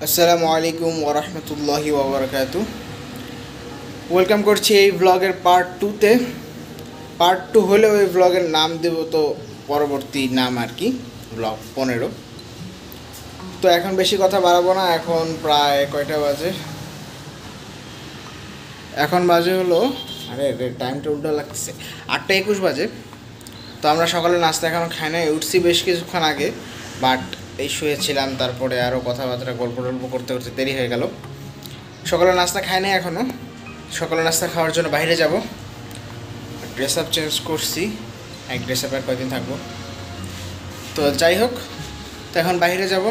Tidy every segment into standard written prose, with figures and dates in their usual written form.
আসসালামু আলাইকুম ওরহমতুল্লাহি ওবরাকাতু। ওয়েলকাম করছি এই ব্লগের পার্ট 2-তে। পার্ট 2 হলেও এই ব্লগের নাম দেব তো পরবর্তী নাম আর কি, ব্লগ 15। তো এখন বেশি কথা বাড়াবো না। এখন প্রায় কয়টা বাজে? এখন বাজে হলো, আরে টাইমটা উল্টো লাগছে, 8:21 বাজে। তো আমরা সকালে নাস্তা এখনও খাই নাই, উঠছি বেশ কিছুক্ষণ আগে, বাট এই শুয়েছিলাম, তারপরে আরও কথাবার্তা গল্প টল্প করতে করতে দেরি হয়ে গেল। সকালে নাস্তা খাই নাই এখনও। সকালে নাস্তা খাওয়ার জন্য বাইরে যাব। ড্রেস আপ চেঞ্জ করছি, এক ড্রেস আপের কয়দিন থাকবো। তো যাই হোক, তো এখন বাইরে যাব।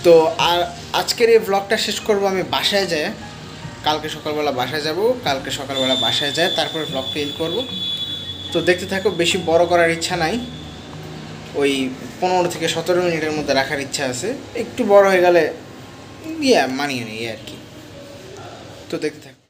তো আর আজকের এই ব্লগটা শেষ করব আমি বাসায় যাই। কালকে সকালবেলা বাসায় যাব, কালকে সকালবেলা বাসায় যায় তারপরে ব্লগটা এন্ড করব। তো দেখতে থাকো, বেশি বড় করার ইচ্ছা নাই, ওই 15 থেকে 17 মিনিটের মধ্যে রাখার ইচ্ছা আছে। একটু বড় হয়ে গেলে মানিয়ে নেই আর কি। তো দেখতে থাকো।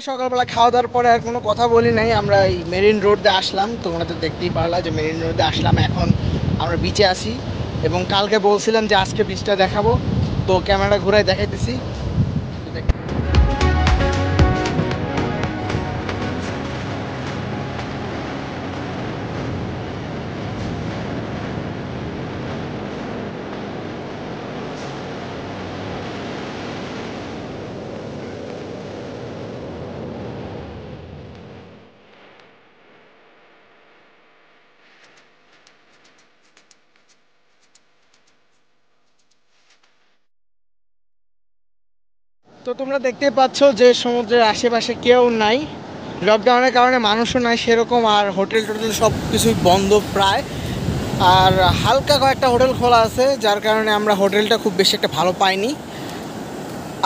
সকালবেলা খাওয়া দাওয়ার পরে আর কোনো কথা বলি নাই, আমরা এই মেরিন রোড দিয়ে আসলাম, তোমরা তো দেখতেই পারলা যে মেরিন রোডে আসলাম। এখন আমরা বিচে আসি এবং কালকে বলছিলাম যে আজকে বিচটা দেখাবো, তো ক্যামেরা ঘুরাই দেখাইতেছি। তো তোমরা দেখতে পাচ্ছ যে সমুদ্রের আশেপাশে কেউ নাই, লকডাউনের কারণে মানুষও নাই সেরকম, আর হোটেল টোটেল সব কিছুই বন্ধ প্রায়। আর হালকা কয়েকটা হোটেল খোলা আছে, যার কারণে আমরা হোটেলটা খুব বেশি একটা ভালো পাইনি।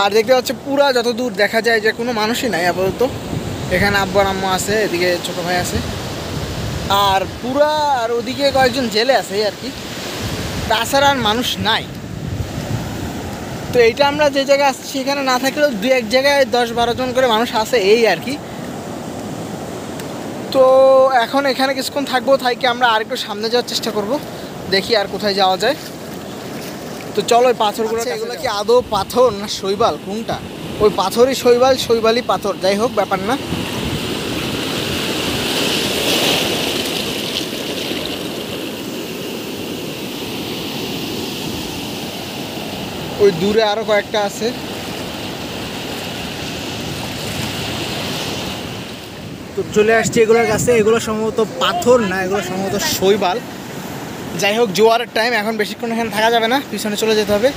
আর দেখতে পাচ্ছি পুরা যত দূর দেখা যায় যে কোনো মানুষই নাই আপাতত। এখানে আব্বু আর আম্মু আছে, এদিকে ছোটো ভাই আছে, আর পুরা আর ওদিকে কয়েকজন জেলে আছে আর কি, তাছাড়া আর মানুষ নাই। তো এইটা আমরা যে জায়গায় আসছি এখানে না থাকলেও দু এক জায়গায় 10-12 জন করে মানুষ আছে এই আর কি। তো এখন এখানে কিছুক্ষণ থাকবো, থাকি আমরা আর একটু সামনে যাওয়ার চেষ্টা করব, দেখি আর কোথায় যাওয়া যায়। তো চলো ওই পাথরগুলো, এগুলো কি আদৌ পাথর না শৈবাল, কোনটা? ওই পাথরই শৈবাল, শৈবালই পাথর, যাই হোক ব্যাপার না। ওই দূরে আরো কয়েকটা আছে। তো চলে আসছি এগুলোর কাছে, এগুলো সম্ভবত পাথর না, এগুলো সম্ভবত শৈবাল। যাই হোক জোয়ারের টাইম, এখন বেশিক্ষণ এখানে থাকা যাবে না, পিছনে চলে যেতে হবে।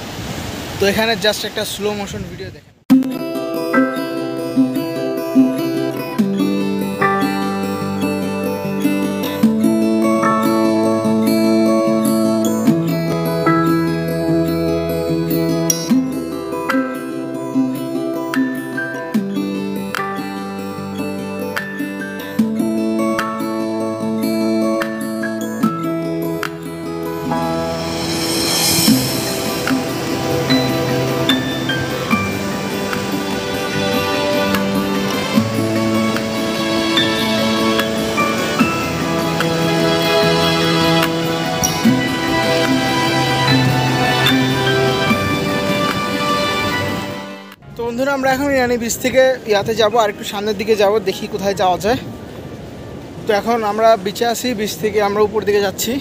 তো এখানে জাস্ট একটা স্লো মোশন ভিডিও দেখেন। তো বন্ধুরা আমরা এখন ইরানি বিচ থেকে ইয়াতে যাব, আর একটু সামনের দিকে যাব, দেখি কোথায় যাওয়া যায়। তো এখন আমরা বিচে আছি, বিচ থেকে আমরা উপর দিকে যাচ্ছি।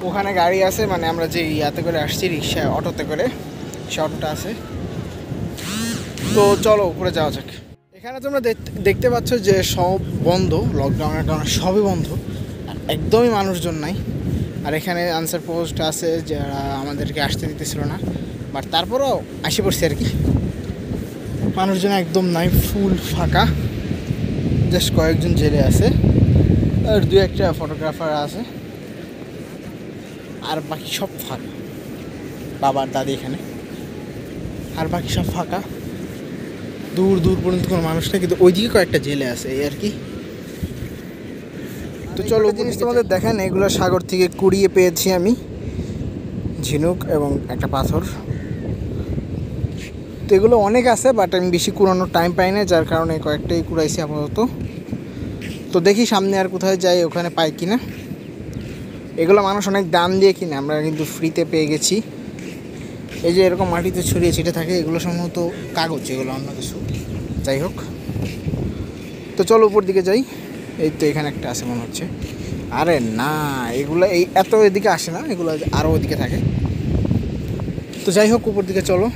ওখানে গাড়ি আছে, মানে আমরা যে ইয়াতে করে আসছি রিক্সা অটোতে করে, সে অটোটা আছে। তো চলো উপরে যাওয়া যাক। এখানে তোমরা দেখতে পাচ্ছ যে সব বন্ধ, লকডাউনের কারণে সবই বন্ধ, আর একদমই মানুষজন নাই। আর এখানে আনসার পোস্ট আছে যারা আমাদেরকে আসতে দিতেছিল না, বাট তারপরও আসি পড়ছি আর কি। মানুষজন একদম নাই, ফুল ফাঁকা, জাস্ট কয়েকজন জেলে আছে আর দু একটা ফটোগ্রাফার আছে, আর বাকি সব ফাঁকা। বাবার দাদি এখানে, আর বাকি সব ফাঁকা, দূর দূর পর্যন্ত কোনো মানুষ নেই, কিন্তু ওইদিকে কয়েকটা জেলে আছে এই আর কি। তো চলো জিনিস তোমাদের দেখেন, এগুলো সাগর থেকে কুড়িয়ে পেয়েছি আমি, ঝিনুক এবং একটা পাথর। তো এগুলো অনেক আছে, বাট আমি বেশি কুড়ানোর টাইম পাই না, যার কারণে কয়েকটাই কুড়াইছি আপাতত। তো দেখি সামনে আর কোথায় যাই, ওখানে পাই কিনা। এগুলো মানুষ অনেক দাম দিয়ে কিনে, আমরা কিন্তু ফ্রিতে পেয়ে গেছি। এই যে এরকম মাটিতে ছড়িয়ে ছিটে থাকে, এগুলো সম্ভবত কাগজ, এগুলো অন্য কিছু, যাই হোক। তো চলো উপর দিকে যাই। এই তো এখানে একটা আছে মনে হচ্ছে, আরে না এগুলো এই এত এদিকে আসে না, এগুলো আরও ওদিকে থাকে। তো যাই হোক উপর দিকে চলো।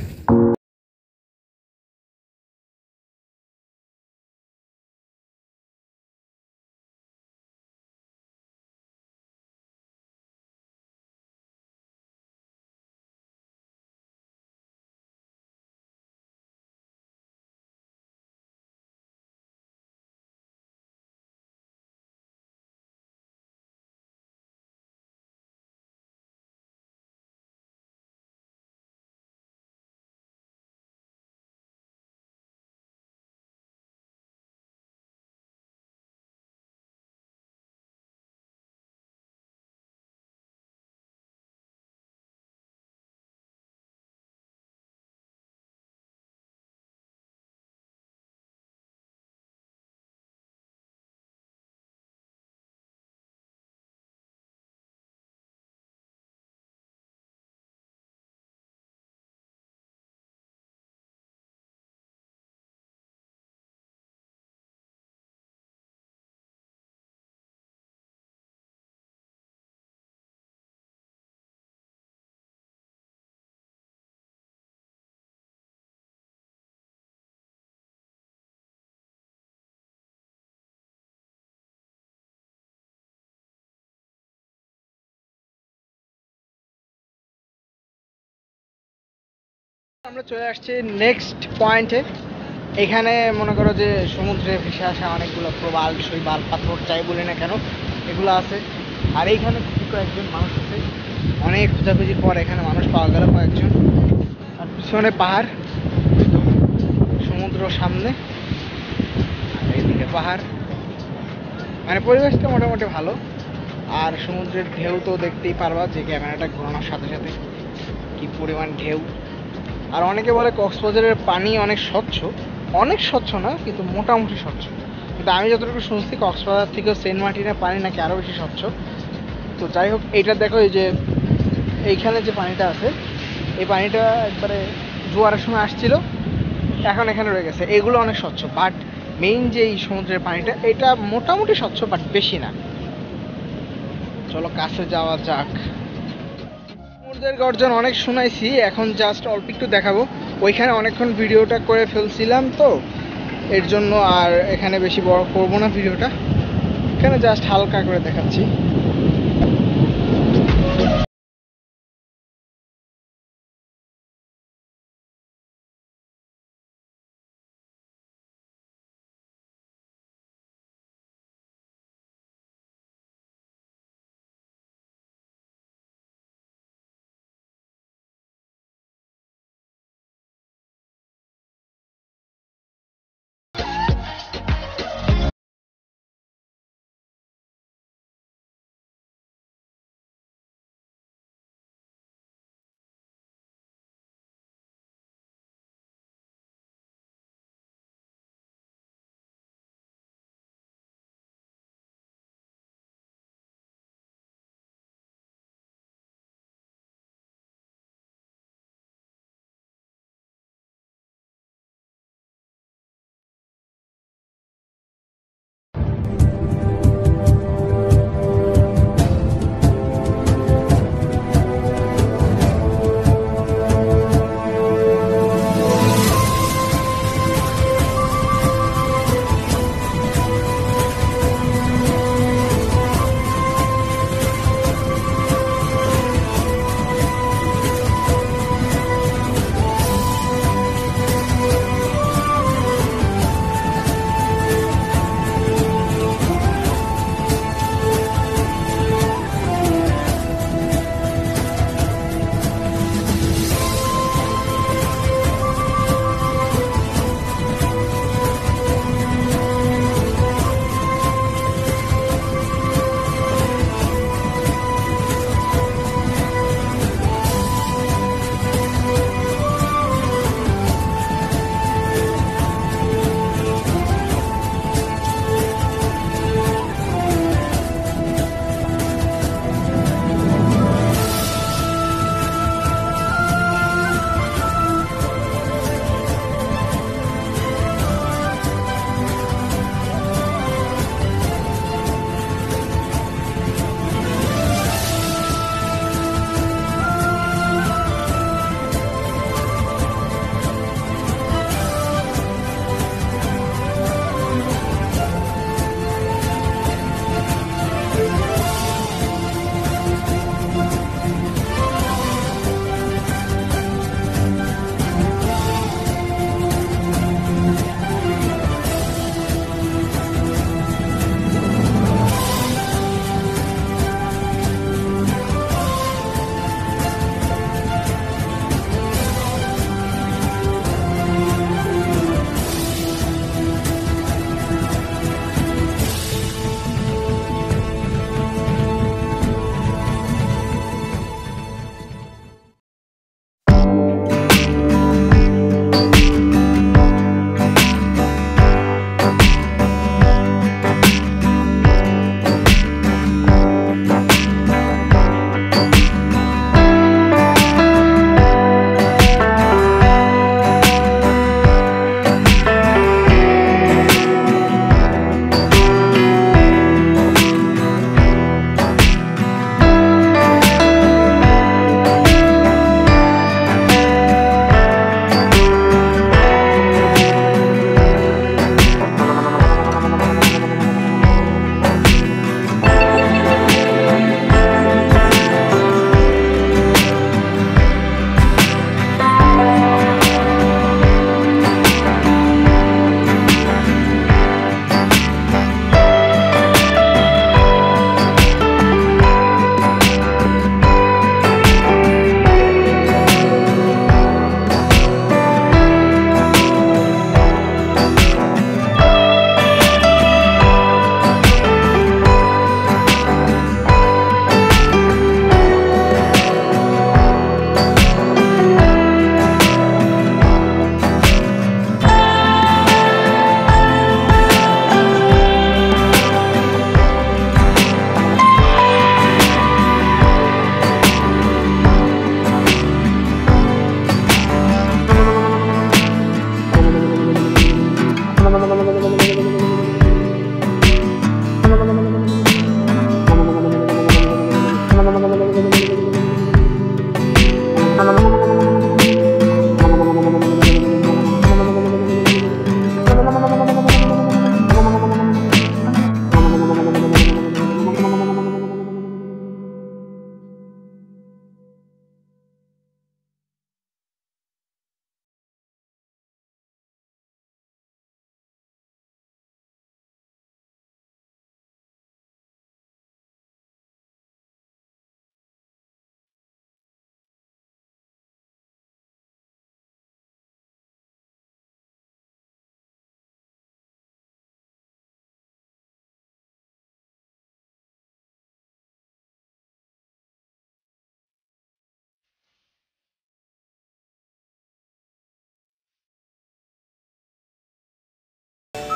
আমরা চলে আসছি নেক্সট পয়েন্টে। এখানে মনে করো যে সমুদ্রে ভেসে আসা অনেকগুলো প্রবাল শৈবাল পাথর যাই বলি না কেন এগুলো আছে। আর এইখানে কয়েকজন মানুষ আছে, অনেক খোঁজাখুঁজির পর এখানে মানুষ পাওয়া গেল কয়েকজন। আর পিছনে পাহাড়, সমুদ্র সামনে, আর এইদিকে পাহাড়, মানে পরিবেশটা মোটামুটি ভালো। আর সমুদ্রের ঢেউ তো দেখতেই পারবা যে ক্যামেরাটা ঘোরানোর সাথে সাথে কি পরিমাণ ঢেউ। আর অনেকে বলে কক্সবাজারের পানি অনেক স্বচ্ছ, অনেক স্বচ্ছ না কিন্তু মোটামুটি স্বচ্ছ। কিন্তু আমি যতটুকু শুনছি কক্সবাজার থেকেও সেন্ট মার্টিনের পানি নাকি আরও বেশি স্বচ্ছ। তো যাই হোক, এইটা দেখো এই যে এইখানে যে পানিটা আছে এই পানিটা একবারে জোয়ারের সময় আসছিল, এখন এখানে রয়ে গেছে। এগুলো অনেক স্বচ্ছ, বাট মেইন যে এই সমুদ্রের পানিটা এটা মোটামুটি স্বচ্ছ বাট বেশি না। চলো কাছে যাওয়া যাক। সমুদ্রের গর্জন অনেক শোনাইছি, এখন জাস্ট অল্প একটু দেখাবো। ওইখানে অনেকক্ষণ ভিডিওটা করে ফেলছিলাম তো এর জন্য আর এখানে বেশি বড় করবো না ভিডিওটা, এখানে জাস্ট হালকা করে দেখাচ্ছি।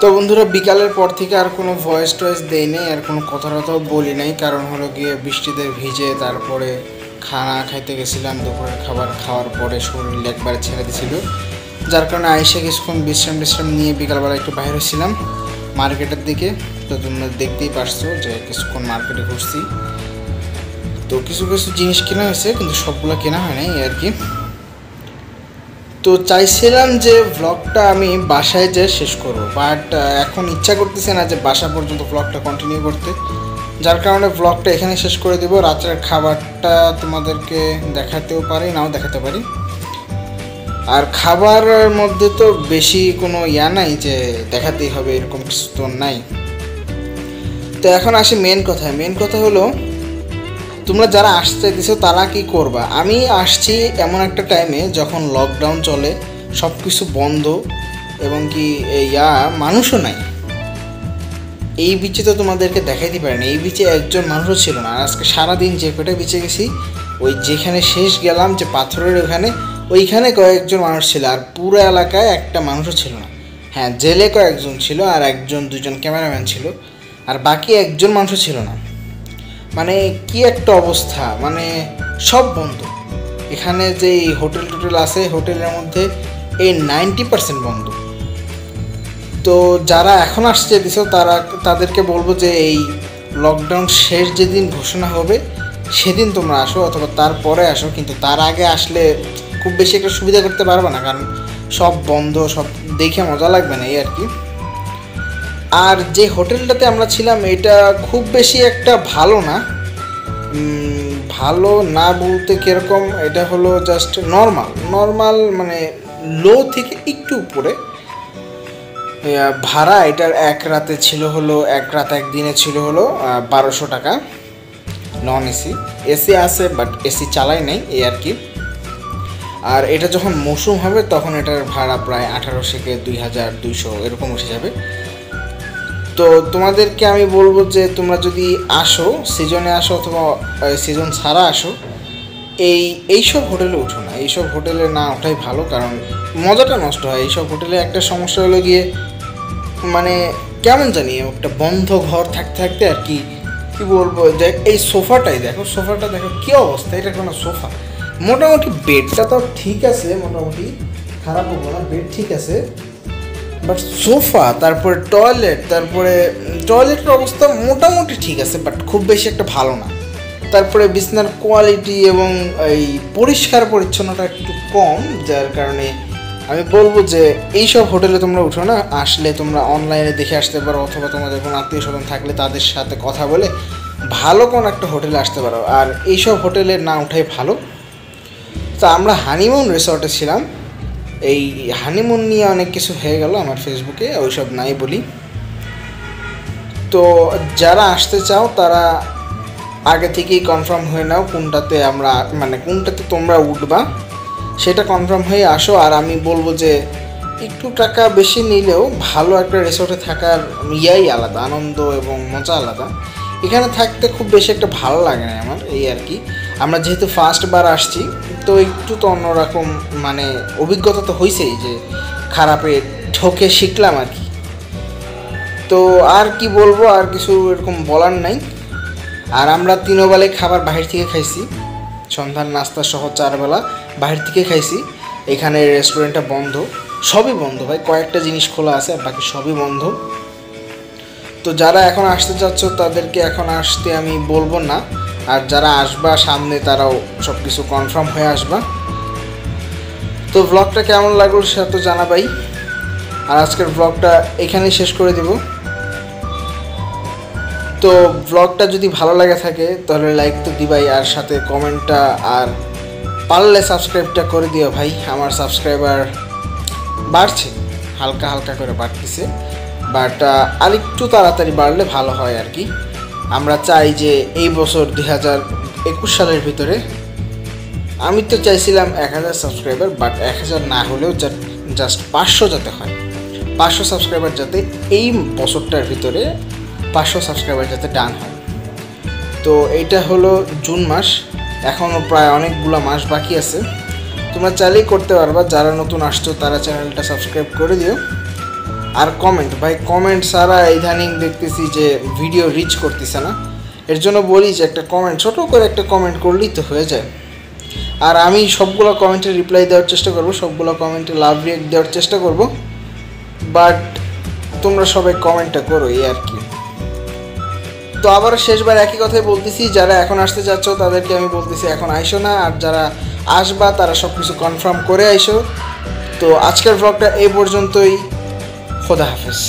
তো বন্ধুরা বিকালের পর থেকে আর কোনো ভয়েস টয়েস দেই নাই, আর কোনো কথা টথাও বলি নাই, কারণ হলো গিয়ে বৃষ্টিতে ভিজে তারপরে খানা খাইতে গেছিলাম, দুপুরের খাবার খাওয়ার পরে শরীর একবারে ছেড়ে দিয়েছিল, যার কারণে আইসে কিছুক্ষণ বিশ্রাম নিয়ে বিকালবেলা একটু বাইরে ছিলাম মার্কেটের দিকে। তো তোমরা দেখতেই পারছো যে কিছুক্ষণ মার্কেটে ঘুরছি। তো কিছু জিনিস কেনা হয়েছে, কিন্তু সবগুলো কেনা হয় নাই আর কি। তো চাইছিলাম যে ভ্লগটা আমি বাসায় যেয়ে শেষ করবো, বাট এখন ইচ্ছা করতেছে না যে বাসা পর্যন্ত ভ্লগটা কন্টিনিউ করতে, যার কারণে ভ্লগটা এখানে শেষ করে দেবো। রাত্রের খাবারটা তোমাদেরকে দেখাতেও পারি, নাও দেখাতে পারি। আর খাবারের মধ্যে তো বেশি কোনো নাই যে দেখাতেই হবে, এরকম কিছু তো নাই। তো এখন আসি মেন কথা হলো তোমরা যারা আসতে চাইতেছো তারা কি করবা। আমি আসছি এমন একটা টাইমে যখন লকডাউন চলে, সব কিছু বন্ধ এবং কি মানুষও নাই। এই বিচে তো তোমাদেরকে দেখাইতে পারি না, এই বিচে একজন মানুষও ছিল না। আর আজকে সারাদিন যে কটা বিচে গেছি, ওই যেখানে শেষ গেলাম যে পাথরের ওইখানে কয়েকজন মানুষ ছিল, আর পুরো এলাকায় একটা মানুষও ছিল না। হ্যাঁ, জেলে কয়েকজন ছিল, আর দুজন ক্যামেরাম্যান ছিল, আর বাকি একজন মানুষও ছিল না। মানে কি একটা অবস্থা, মানে সব বন্ধ। এখানে যে হোটেল আছে, হোটেলের মধ্যে এই 90% বন্ধ। তো যারা এখন আসতে দিছো তাদেরকে বলবো যে এই লকডাউন শেষ যেদিন ঘোষণা হবে সেদিন তোমরা আসো, অথবা তারপরে আসো, কিন্তু তার আগে আসলে খুব বেশি একটা সুবিধা করতে পারবে না, কারণ সব বন্ধ, সব দেখে মজা লাগবে না এই আর কি। আর যে হোটেলটাতে আমরা ছিলাম এটা খুব বেশি একটা ভালো না, ভালো না বলতে কীরকম, এটা হলো জাস্ট নর্মাল, মানে লো থেকে একটু উপরে। ভাড়া এটার এক রাতে ছিল হলো, এক রাত একদিনে ছিল হলো 1200 টাকা, নন এসি। এসি আছে বাট এসি চালাই নাই এই আর কি। আর এটা যখন মৌসুম হবে তখন এটার ভাড়া প্রায় 1800 থেকে 2200 এরকম উঠে যাবে। তো তোমাদেরকে আমি বলবো যে তোমরা যদি আসো, সিজনে আসো অথবা সিজন ছাড়া আসো, এইসব হোটেলে উঠো না। এইসব হোটেলে না ওঠাই ভালো, কারণ মজাটা নষ্ট হয়। এইসব হোটেলে একটা সমস্যা হলো গিয়ে, মানে কেমন জানি একটা বন্ধ ঘর থাকতে আর কি বলবো, যে এই সোফাটাই দেখো, কী অবস্থা। এটা কোনো সোফা? মোটামুটি বেডটা তো ঠিক আছে, মোটামুটি খারাপ হবো না, বেড ঠিক আছে, বাট সোফা, তারপরে টয়লেটের অবস্থা মোটামুটি ঠিক আছে, বাট খুব বেশি একটা ভালো না। তারপরে বিছনার কোয়ালিটি এবং এই পরিষ্কার পরিচ্ছন্নতা একটু কম, যার কারণে আমি বলবো যে এইসব হোটেলে তোমরা উঠো না। আসলে তোমরা অনলাইনে দেখে আসতে পারো, অথবা তোমাদের কোনো আত্মীয় স্বজন থাকলে তাদের সাথে কথা বলে ভালো কোনো একটা হোটেলে আসতে পারো। আর এইসব হোটেলে না উঠাই ভালো। তো আমরা হানিমুন রিসর্টে ছিলাম। এই হানিমুন নিয়ে অনেক কিছু হয়ে গেল আমার ফেসবুকে, ওইসব নাই বলি। তো যারা আসতে চাও তারা আগে থেকেই কনফার্ম হয়ে নাও কোনটাতে তোমরা উঠবা, সেটা কনফার্ম হয়ে আসো। আর আমি বলবো যে একটু টাকা বেশি নিলেও ভালো একটা রিসোর্টে থাকার আলাদা, আনন্দ এবং মজা আলাদা। এখানে থাকতে খুব বেশি একটা ভালো লাগে না আমার এই আর কি। আমরা যেহেতু ফার্স্টবার আসছি, তো একটু তো অন্যরকম, মানে অভিজ্ঞতা তো হয়েছেই যে খারাপে ঠকে শিখলাম আর কি। তো আর কি বলবো, আর কিছু এরকম বলার নাই। আর আমরা 3 বেলায় খাবার বাহির থেকে খাইছি, সন্ধ্যার নাস্তা সহ 4 বেলা বাহির থেকে খাইছি। এখানে রেস্টুরেন্টটা বন্ধ, সবই বন্ধ ভাই, কয়েকটা জিনিস খোলা আছে আর বাকি সবই বন্ধ। তো যারা এখন আসতে চাচ্ছ তাদেরকে এখন আসতে আমি বলবো না, আর যারা আসবা সামনে তারাও সব কিছু কনফার্ম হয়ে আসবা। তো ব্লগটা কেমন লাগলো সেটা তো জানাবাই। আর আজকের ব্লগটা এখানেই শেষ করে দেব। তো ব্লগটা যদি ভালো লাগে থাকে তাহলে লাইক তো দিবাই, আর সাথে কমেন্টটা, আর পারলে সাবস্ক্রাইবটা করে দিও ভাই। আমার সাবস্ক্রাইবার বাড়ছে, হালকা করে বাড়তেছে, বাট আরেকটু তাড়াতাড়ি বাড়লে ভালো হয় আর কি। আমরা চাই যে এই বছর 2021 সালের ভিতরে, আমি তো চাইছিলাম 1000 সাবস্ক্রাইবার, বাট 1000 না হলেও জাস্ট 500 যাতে হয়, 500 সাবস্ক্রাইবার যাতে এই বছরটার ভিতরে 500 সাবস্ক্রাইবার যাতে ডান হয়। তো এইটা হলো জুন মাস, এখনও প্রায় অনেকগুলো মাস বাকি আছে। তোমরা চাইলেই করতে পারবা, যারা নতুন আসছো তারা চ্যানেলটা সাবস্ক্রাইব করে দিও। আর কমেন্ট ভাই, কমেন্ট ছাড়া ইদানিং দেখতেছি যে ভিডিও রিচ করতেছে না। এর জন্য বলি যে একটা কমেন্ট, ছোটো করে একটা কমেন্ট করলেই তো হয়ে যায়। আর আমি সবগুলো কমেন্টে রিপ্লাই দেওয়ার চেষ্টা করব, সবগুলো কমেন্টে লাভ রিয়েক্ট দেওয়ার চেষ্টা করব, বাট তোমরা সবাই কমেন্টটা করো এই আর কি। তো আবারও শেষবার একই কথাই বলতেছি, যারা এখন আসতে চাচ্ছ তাদেরকে আমি বলতেছি এখন আইসো না, আর যারা আসবা তারা সব কিছু কনফার্ম করে আইসো। তো আজকের ব্লগটা এই পর্যন্তই, খোদা হাফেজ।